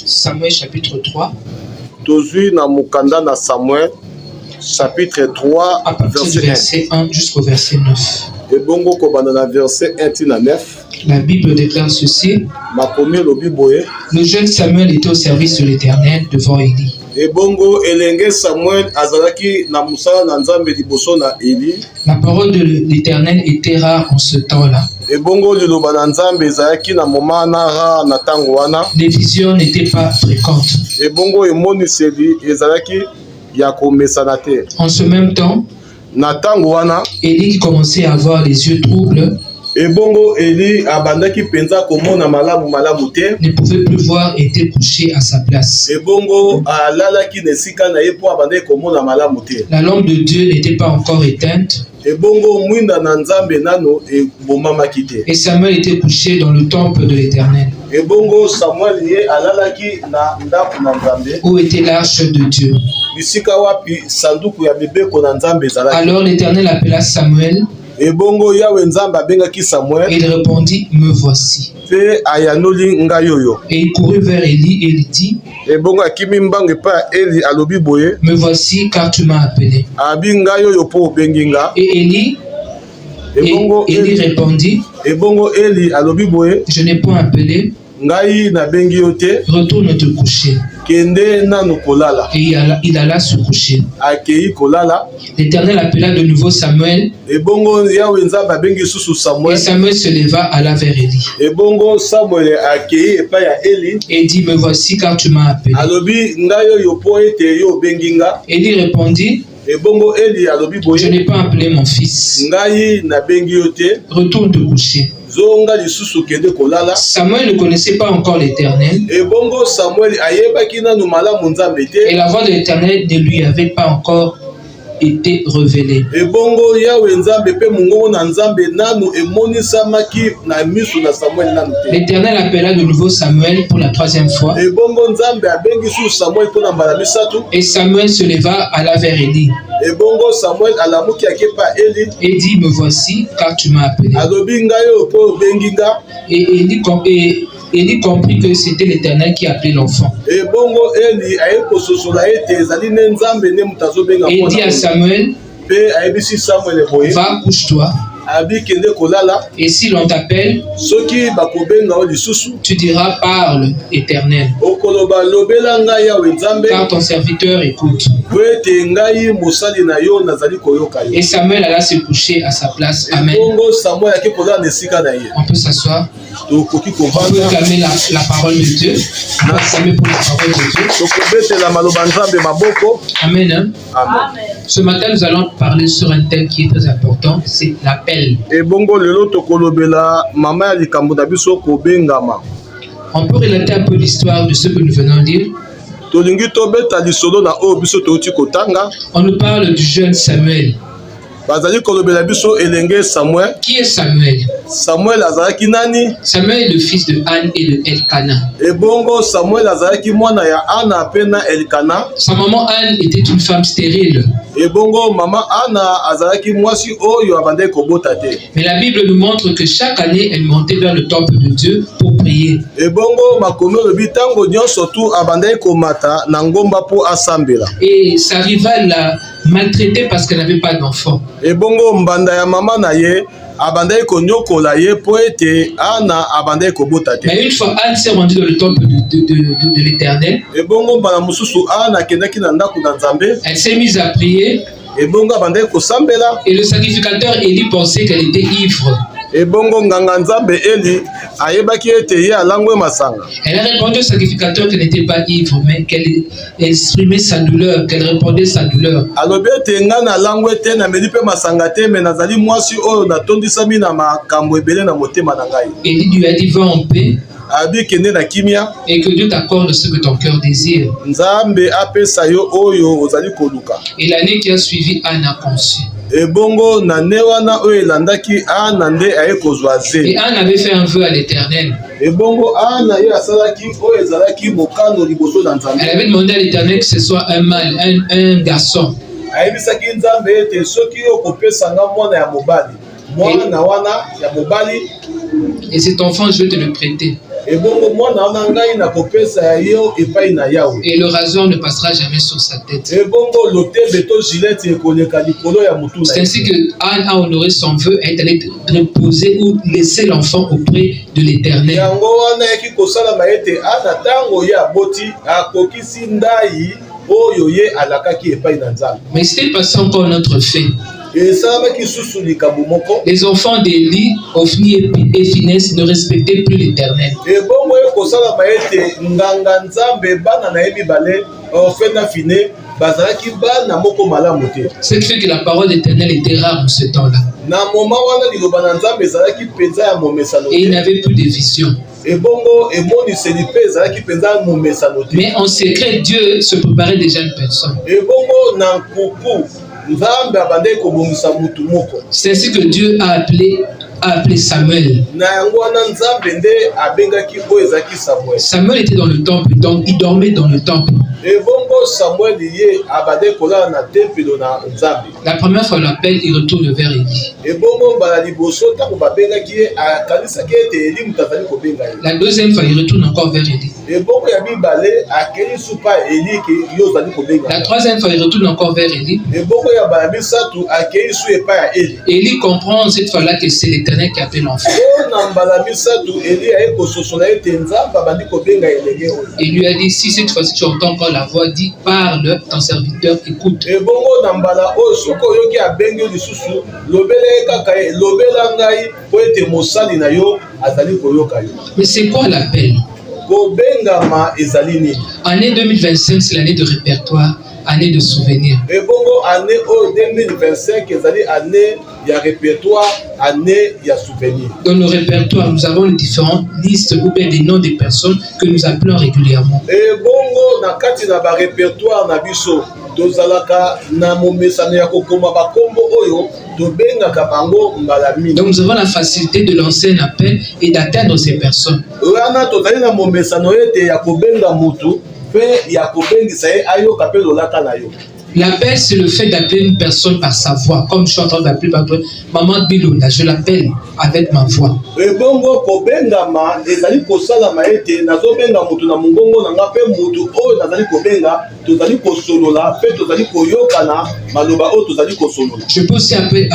Samuel chapitre 3. Tozui na mukanda na Samuel chapitre 3 à partir du verset 1 jusqu'au verset 9. Et bongo kobanda na verset 1 à 9. La Bible déclare ceci. Le jeune Samuel était au service de l'Éternel devant Élie. Et bongo elenge Samuel azalaki na musala na Nzambe liboso na Élie. La parole de l'Éternel était rare en ce temps-là. Et bongo liloba na Nzambe ezalaki na moment na rare na tango wana. Les visions n'étaient pas fréquentes. Et bongo emoniseli ezalaki ya komesana te. En ce même temps, na tango wana Élie commençait à avoir les yeux troubles. Et bongo Élie abandaki penza komona malamu te. Ne pouvait plus voir et était couché à sa place. Et bongo alalaki nesika na ye po abandaki komona malamu te. La lampe de Dieu n'était pas encore éteinte. Et bongo mwinda na Nzambe nano e bomamaki te. Et Samuel était couché dans le temple de l'Éternel. Et bongo Samuel ye alalaki na ndaku na Nzambe. Où était l'arche de Dieu? Bisika wapi sanduku ya mibeko na Nzambe ezalaki. Alors l'Éternel appela Samuel. Et bongo Yahweh Nzambe abengaki Samuel. Et il répondit, me voici. Pe ayanoli ngai oyo. Et il courut vers Élie et lui dit. Et bongo akimi mbange pa Eli alobi boye. Me voici car tu m'as appelé. Abi ngai oyo po obengi nga. Et Élie. Élie répondit. Et bongo Eli alobi boye. Je n'ai point appelé. Ngai na bengi yo te. Retourne te coucher. Kende nanu kolala. Et il alla se coucher. Akei kolala. L'Éternel appela de nouveau Samuel. Et bongo Yahweh Nzambe abengi susu Samuel. Et Samuel se leva, alla vers Élie. Et bongo Samuel akei epai ya Eli. Et dit, me voici car tu m'as appelé. Alobi ngai oyo po ete yo bengi nga. Élie répondit. Et bongo Eli alobi boye. Je n'ai pas appelé mon fils. Ngai na bengi yo te. Retourne te coucher. Samuel ne connaissait pas encore l'Éternel. Et bongo Samuel ayebaki nanu malamu Nzambe te. Et la voix de l'Éternel ne lui avait pas encore été révélée. Et bongo Yahweh Nzambe pe mungongo na Nzambe nanu emonisamaki na misu na Samuel nanu te. L'Éternel appela de nouveau Samuel pour la troisième fois. Et bongo Nzambe abengi su Samuel pona mbala misatu. Et Samuel se leva, alla vers Élie. Et bongo Samuel alamuki akepa Eli. Et dit, me voici car tu m'as appelé. Alobi ngai oyo po bengi nga. Et Élie comprit que c'était l'Éternel qui appelait l'enfant. Et bongo Eli ayekososola ete ezali ne Nzambe ne mutazo benga. Et dit à Samuel, pe ayebisi Samuel boye. Va, couche-toi. Et si l'on t'appelle, tu diras, parle, Éternel. Car ton serviteur écoute. Et Samuel alla se coucher à sa place. Amen. On peut s'asseoir. On peut clamer la parole de Dieu. On peut s'aimer pour la parole de Dieu. Amen. Amen. Ce matin, nous allons parler sur un thème qui est très important, c'est l'appel. Et bongo lelo tokolobela mama ya likambo na biso kobengama. On peut relater un peu l'histoire de ce que nous venons de lire. Tolingi tobeta lisolo na o biso toti kotanga. On nous parle du jeune Samuel. Bazali kolobela biso elenge Samuel. Qui est Samuel? Samuel azalaki nani? Samuel est le fils de Anne et de Elkana. Et bongo Samuel azalaki mwana ya Anna pena Elkana. Sa maman Anne était une femme stérile. Et bongo maman Anna azalaki mwasi oyo abandaki kobota te. Mais la Bible nous montre que chaque année elle montait vers le temple de Dieu pour prier. Et bongo makomi lobi tango nyonso tu abandaki komata na ngomba po asambela. Et sa rivale l'a maltraitée parce qu'elle n'avait pas d'enfant. Et bongo mbanda ya mama na ye abandaki konyokola ye po ete Anna abandaki kobota te. Mais une fois Anne s'est rendue dans le temple de l'Éternel. Et bongo mbala mususu Anna akendaki na ndaku na Nzambe. Elle s'est mise à prier. Et bongo abandaki kosambela. Et le sacrificateur Élie pensait qu'elle était ivre. Et bongo nganga Nzambe Eli ayebaki ete ye alangwe masanga. Elle a répondu au sacrificateur qu'elle n'était pas ivre, mais qu'elle exprimait sa douleur, qu'elle répondait sa douleur. Alobi ete nga na langwe te na meli pe masanga te mais nazali mwasi oyo natondisami na makambo ebele na motema na ngai. Élie lui a dit va en paix. Abi kende na kimia. Et que Dieu t'accorde ce que ton cœur désire. Nzambe apesa yo oyo ozali koluka. Et l'année qui a suivi, Anne a conçu. Et bongo na ne wana oyo elandaki Anna nde aye kozwa ze. Et Anne avait fait un vœu à l'Éternel. Et bongo Anna ye asalaki oyo ezalaki mokano liboso na Nzambe. Elle avait demandé à l'Éternel que ce soit un mâle, un garçon. Ayebisaki Nzambe ete soki okopesa nga mwana ya mobali, mwana wana ya mobali, et cet enfant je vais te le prêter. Et le rasoir ne passera jamais sur sa tête. C'est ainsi que Anne a honoré son vœu et est allée reposer ou laisser l'enfant auprès de l'Éternel. Mais c'était pas ça encore notre fait. Les enfants d'Élie, Ophni et Phinès ne respectaient plus l'Éternel. Ce qui fait que la parole d'Éternel était rare en ce temps-là. Et il n'avait plus de vision. Mais en secret, Dieu se préparait déjà une personne. C'est ainsi que Dieu a appelé Samuel. Samuel était dans le temple, donc il dormait dans le temple. La première fois, on l'appelle, il retourne vers Élie. La deuxième fois, il retourne encore vers Élie. La troisième fois, il retourne encore vers Élie. Élie comprend cette fois-là que c'est l'Éternel qui appelle l'enfant. Il lui a dit, si cette fois-ci tu entends encore la voix, dis, parle, ton serviteur écoute. Mais c'est quoi l'appel? Année 2025, c'est l'année de répertoire, année de souvenirs. Année 2025, c'est année de répertoire, année de souvenirs. Dans nos répertoires, nous avons les différentes listes ou bien des noms des personnes que nous appelons régulièrement. Et bongo, na kati na ba répertoire na biso, tozalaka na momesano ya kokoma ba kombo oyo, tobengaka bango mbala mingi. Donc nous avons la facilité de lancer un appel et d'atteindre ces personnes. Wana tozali na momesano ete ya kobenga mutu, pe ya kobengisa ye ayo kapelo laka na yo. L'appel, c'est le fait d'appeler une personne par sa voix. Comme je suis en train d'appeler par exemple Maman Bilonda, je l'appelle avec ma voix. Et bongo kobenga ma ezali kosala maete nazo benga mutu na mungongo na nga pe mutu oyo nazali kobenga tozali kosolola pe tozali koyokana maloba oyo tozali kosolola. Je peux aussi appeler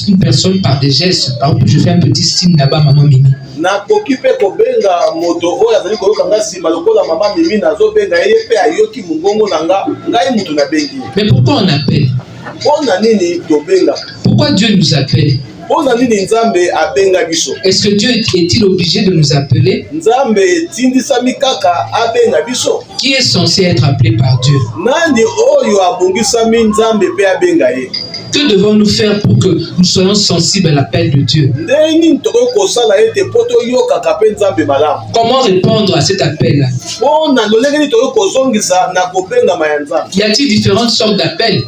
une personne par des gestes. Par exemple, je fais un petit signe là-bas, Maman Mimi. Na koki pe kobenga moto oyo azali koyoka sima lokola Mama Mimi nazo benga ye pe ayoki mungongo na nga ngai mutu na bengi. Mais pourquoi on appelle? Pourquoi Dieu nous appelle? Est-ce que Dieu est-il obligé de nous appeler? Qui est censé être appelé par Dieu? Que devons-nous faire pour que nous soyons sensibles à l'appel de Dieu? Comment répondre à cet appel-là? Y a-t-il différentes sortes d'appels?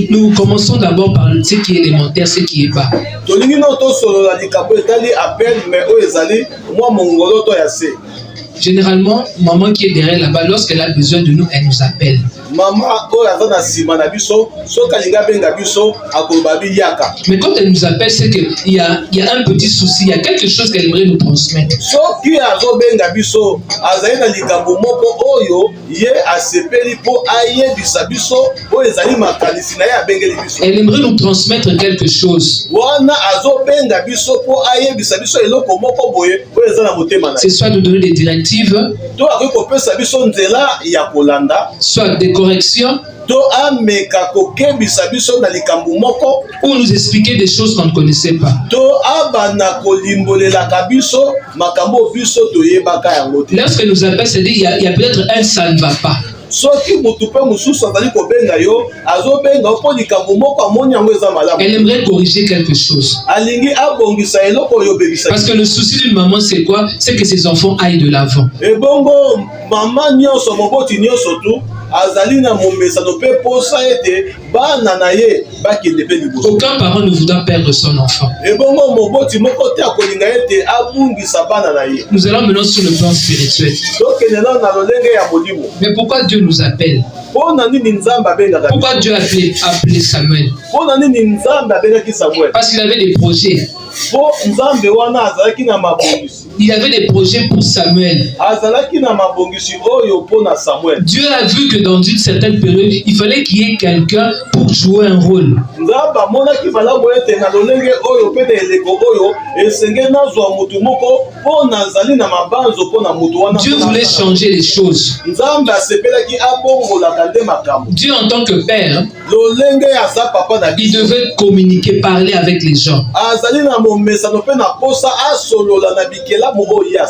Nous commençons d'abord par ce qui est élémentaire, ce qui est bas. Généralement, maman qui est derrière là-bas, lorsqu'elle a besoin de nous, elle nous appelle. Mais quand elle nous appelle, c'est qu'il y a un petit souci, il y a quelque chose qu'elle aimerait nous transmettre. Elle aimerait nous transmettre quelque chose. C'est soit de donner des directives, soit des corrections, ou nous expliquer des choses qu'on ne connaissait pas. Lorsque nous appelle, c'est-à-dire il y a peut-être un ça ne va pas. Elle aimerait corriger quelque chose. Parce que le souci d'une maman, c'est quoi? C'est que ses enfants aillent de l'avant. azalina momesa no pe posa ete bana na ye bakende pe liboso. Aucun parent ne voudra perdre son enfant. Et bongo moboti moko te akolinga ete abungisa bana na ye. Nous allons maintenant sur le plan spirituel. Donc nena na lolenge ya molimo. Mais pourquoi Dieu nous appelle? Pourquoi Dieu a appelé Samuel? Parce qu'il avait des projets. Il avait des projets pour Samuel. Dieu a vu que dans une certaine période, il fallait qu'il y ait quelqu'un pour jouer un rôle. Dieu voulait changer les choses. Dieu en tant que père, il devait communiquer, parler avec les gens.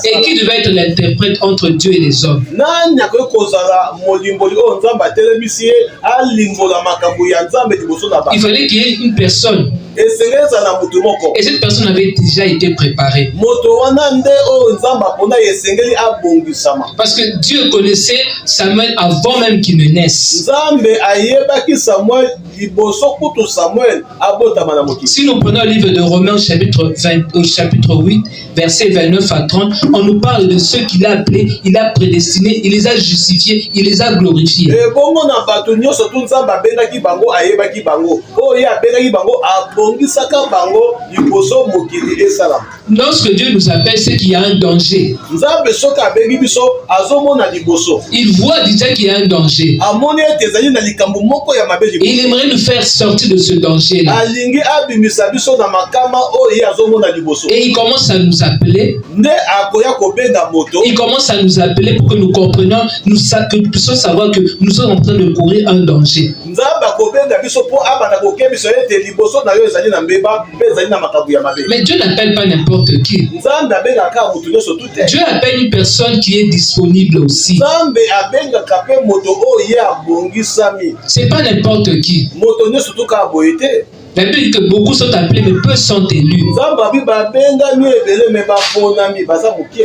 Et qui devait être l'interprète entre Dieu et les hommes. Il fallait qu'il y ait une personne. Et cette personne avait déjà été préparée. Parce que Dieu connaissait Samuel avant même qu'il ne naisse. Si nous prenons le livre de Romains chapitre 8, versets 29 à 30, on nous parle de ceux qu'il a appelés, il a prédestinés, il les a justifiés, il les a glorifiés. Lorsque Dieu nous appelle, c'est qu'il y a un danger. Il voit déjà qu'il y a un danger. Et il aimerait nous faire sortir de ce danger-là. Et il commence à nous appeler. Il commence à nous appeler pour que nous comprenions, que nous puissions savoir que nous sommes en train de courir un danger. Mais Dieu n'appelle pas n'importe qui. Dieu appelle une personne qui est disponible aussi. C'est pas n'importe qui. La Bible dit que beaucoup sont appelés, mais peu sont élus.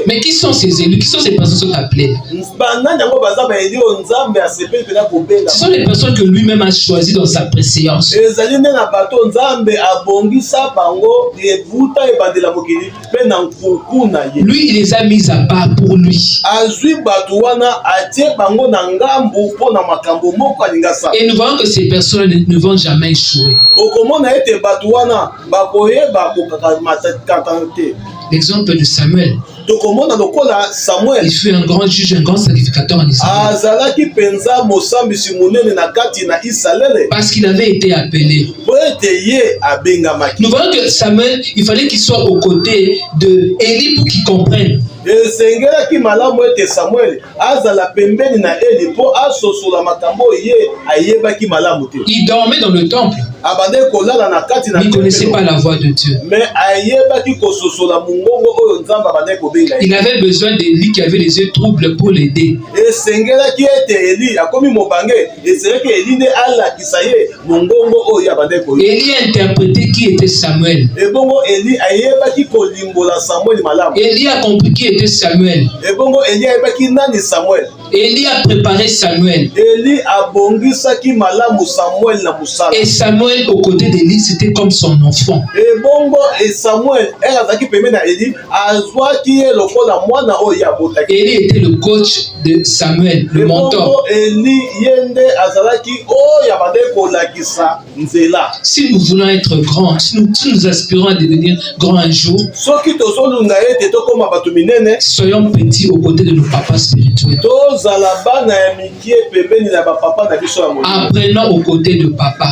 Mais qui sont ces élus? Qui sont ces personnes qui sont appelées? Ce sont les personnes que lui-même a choisies dans sa préséance. Lui, il les a mis à part pour lui. Et nous voyons que ces personnes ne vont jamais échouer. L'exemple de Samuel. Il fut un grand juge, un grand sacrificateur en Israël. Parce qu'il avait été appelé. Nous voyons que Samuel, il fallait qu'il soit aux côtés de Élie pour qu'il comprenne. Il dormait dans le temple. Mais il ne connaissait pas la voix de Dieu. Il avait besoin d'Élie qui avait les yeux troubles pour l'aider. Élie a interprété qui était Samuel. Élie a compris qui était Samuel. Élie a préparé Samuel. Et Samuel au côté d'Élie, c'était comme son enfant. Élie était le coach de Samuel, le mentor. Si nous voulons être grands, si nous aspirons à devenir grands un jour, soyons petits aux côtés de nos papas spirituels. Apprenons aux côtés de papa.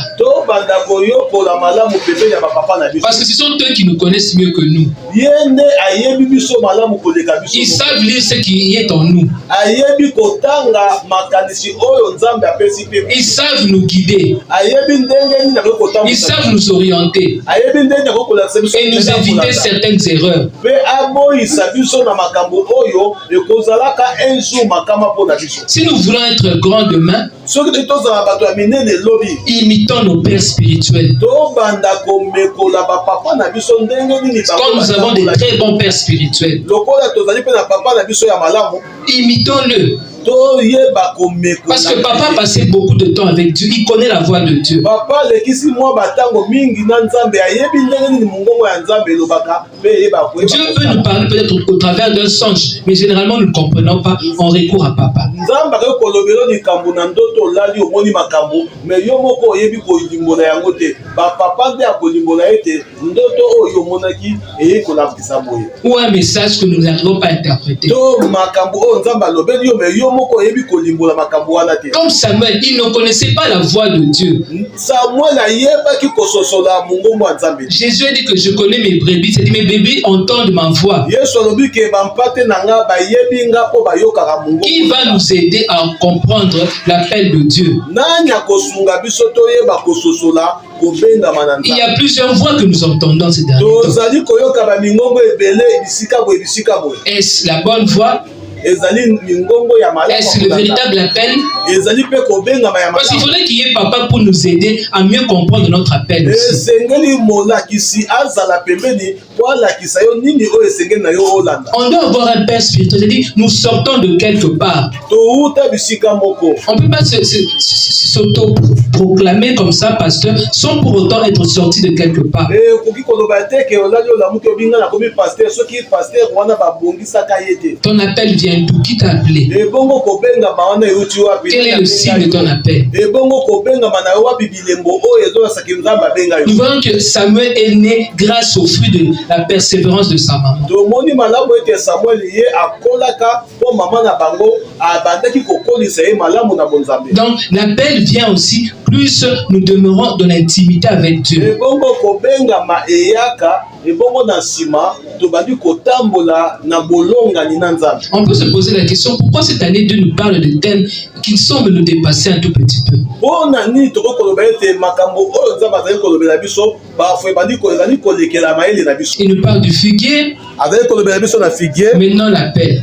Parce que ce sont eux qui nous connaissent mieux que nous. Ils savent lire ce qui est en nous. Ils savent nous guider. Ils savent nous orienter. Et nous éviter certaines erreurs. Si nous voulons être grands demain, imitons nos pères spirituels. Comme nous avons des très bons pères spirituels, imitons-le. Parce que papa a passé beaucoup de temps avec Dieu. Il connaît la voix de Dieu. Dieu peut nous parler peut-être au travers d'un songe, mais généralement nous ne comprenons pas. On recourt à papa. Ou un message que nous n'arrivons pas à interpréter. Comme Samuel, il ne connaissait pas la voix de Dieu. Jésus a dit que je connais mes brebis. C'est dit mes brebis entendent ma voix. Qui va nous aider à comprendre l'appel de Dieu? Il y a plusieurs voix que nous entendons ces derniers temps. Est-ce la bonne voix? Est-ce le véritable appel? Parce qu'il faudrait qu'il y ait papa pour nous aider à mieux comprendre notre appel aussi. On doit avoir un père spirituel, c'est-à-dire nous sortons de quelque part. On ne peut pas s'auto-proclamer comme ça, pasteur, sans pour autant être sorti de quelque part. Ton appel vient d'où? Qui t'a appelé? Quel est le signe de ton appel? Nous voyons que Samuel est né grâce au fruit de la persévérance de sa maman. Donc l'appel vient aussi plus nous demeurons dans l'intimité avec Dieu. On peut se poser la question, pourquoi cette année Dieu nous parle de thèmes qui semblent nous dépasser un tout petit peu? Il nous parle du figuier, maintenant l'appel.